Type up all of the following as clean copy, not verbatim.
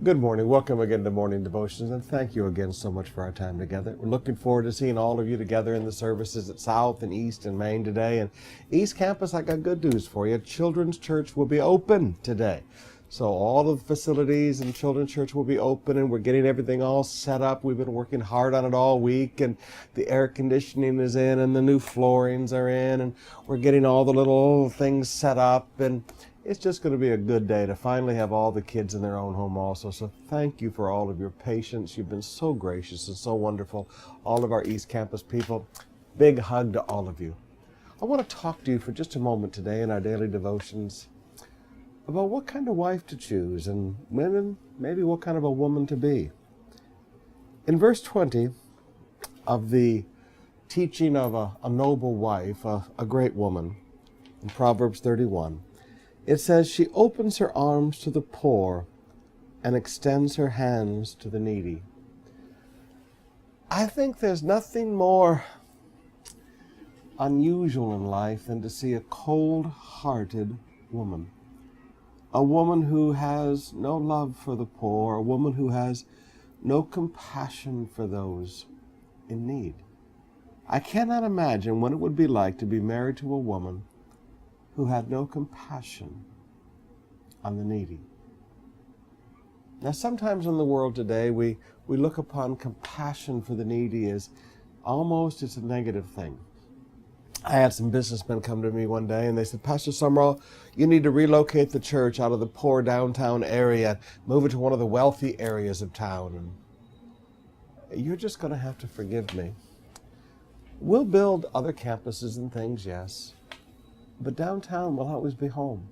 Good morning. Welcome again to Morning Devotions, and thank you again so much for our time together. We're looking forward to seeing all of you together in the services at South and East and Main today. And East Campus, I got good news for you. Children's Church will be open today. So all of the facilities and Children's Church will be open, and we're getting everything all set up. We've been working hard on it all week, and the air conditioning is in, and the new floorings are in, and we're getting all the little things set up, and it's just going to be a good day to finally have all the kids in their own home also. So thank you for all of your patience. You've been so gracious and so wonderful. All of our East Campus people, big hug to all of you. I want to talk to you for just a moment today in our daily devotions about what kind of wife to choose, and women, maybe what kind of a woman to be. In verse 20 of the teaching of a noble wife, a great woman, in Proverbs 31, it says, she opens her arms to the poor and extends her hands to the needy. I think there's nothing more unusual in life than to see a cold-hearted woman. A woman who has no love for the poor, a woman who has no compassion for those in need. I cannot imagine what it would be like to be married to a woman who had no compassion on the needy. Now, sometimes in the world today, we look upon compassion for the needy as almost it's a negative thing. I had some businessmen come to me one day and they said, Pastor Summerall, you need to relocate the church out of the poor downtown area, move it to one of the wealthy areas of town. And you're just going to have to forgive me. We'll build other campuses and things, yes, but downtown will always be home.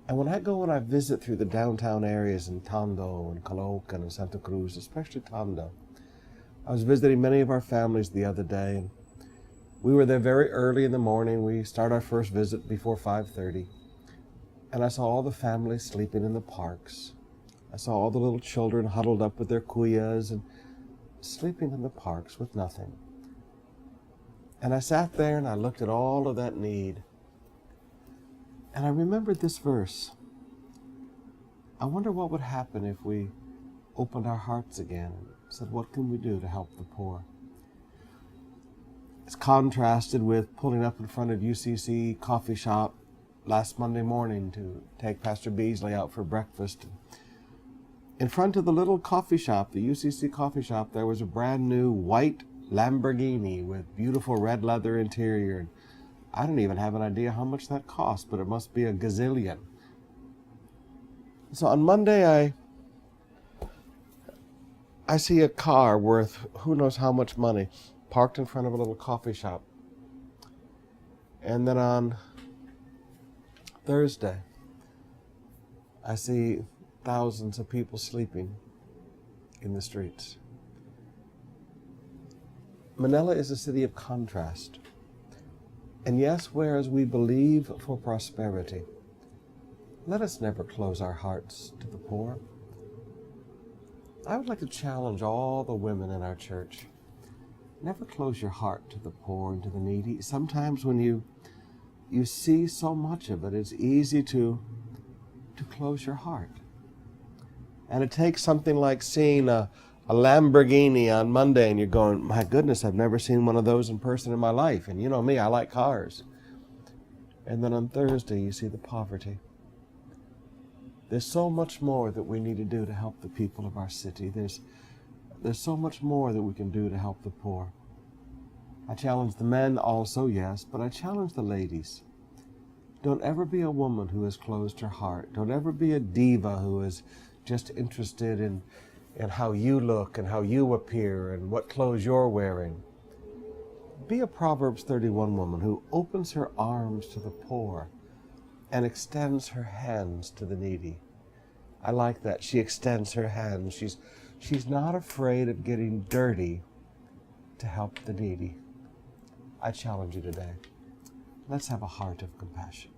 And when I go and I visit through the downtown areas in Tondo and Caloocan and Santa Cruz, especially Tondo, I was visiting many of our families the other day, and we were there very early in the morning. We start our first visit before 5:30, and I saw all the families sleeping in the parks. I saw all the little children huddled up with their kuyas and sleeping in the parks with nothing. And I sat there and I looked at all of that need. And I remembered this verse. I wonder what would happen if we opened our hearts again and said, what can we do to help the poor? It's contrasted with pulling up in front of UCC coffee shop last Monday morning to take Pastor Beasley out for breakfast. In front of the little coffee shop, the UCC coffee shop, there was a brand new white Lamborghini with beautiful red leather interior. And I don't even have an idea how much that cost, but it must be a gazillion. So on Monday, I see a car worth who knows how much money parked in front of a little coffee shop. And then on Thursday, I see thousands of people sleeping in the streets. Manila is a city of contrast. And yes, whereas we believe for prosperity, let us never close our hearts to the poor. I would like to challenge all the women in our church. Never close your heart to the poor and to the needy. Sometimes when you see so much of it, it's easy to close your heart. And it takes something like seeing a Lamborghini on Monday and you're going, my goodness, I've never seen one of those in person in my life. And you know me, I like cars. And then on Thursday, you see the poverty. There's so much more that we need to do to help the people of our city. There's so much more that we can do to help the poor. I challenge the men also, yes, but I challenge the ladies. Don't ever be a woman who has closed her heart. Don't ever be a diva who is just interested in how you look and how you appear and what clothes you're wearing. Be a Proverbs 31 woman who opens her arms to the poor and extends her hands to the needy. I like that. She extends her hands. She's not afraid of getting dirty to help the needy. I challenge you today. Let's have a heart of compassion.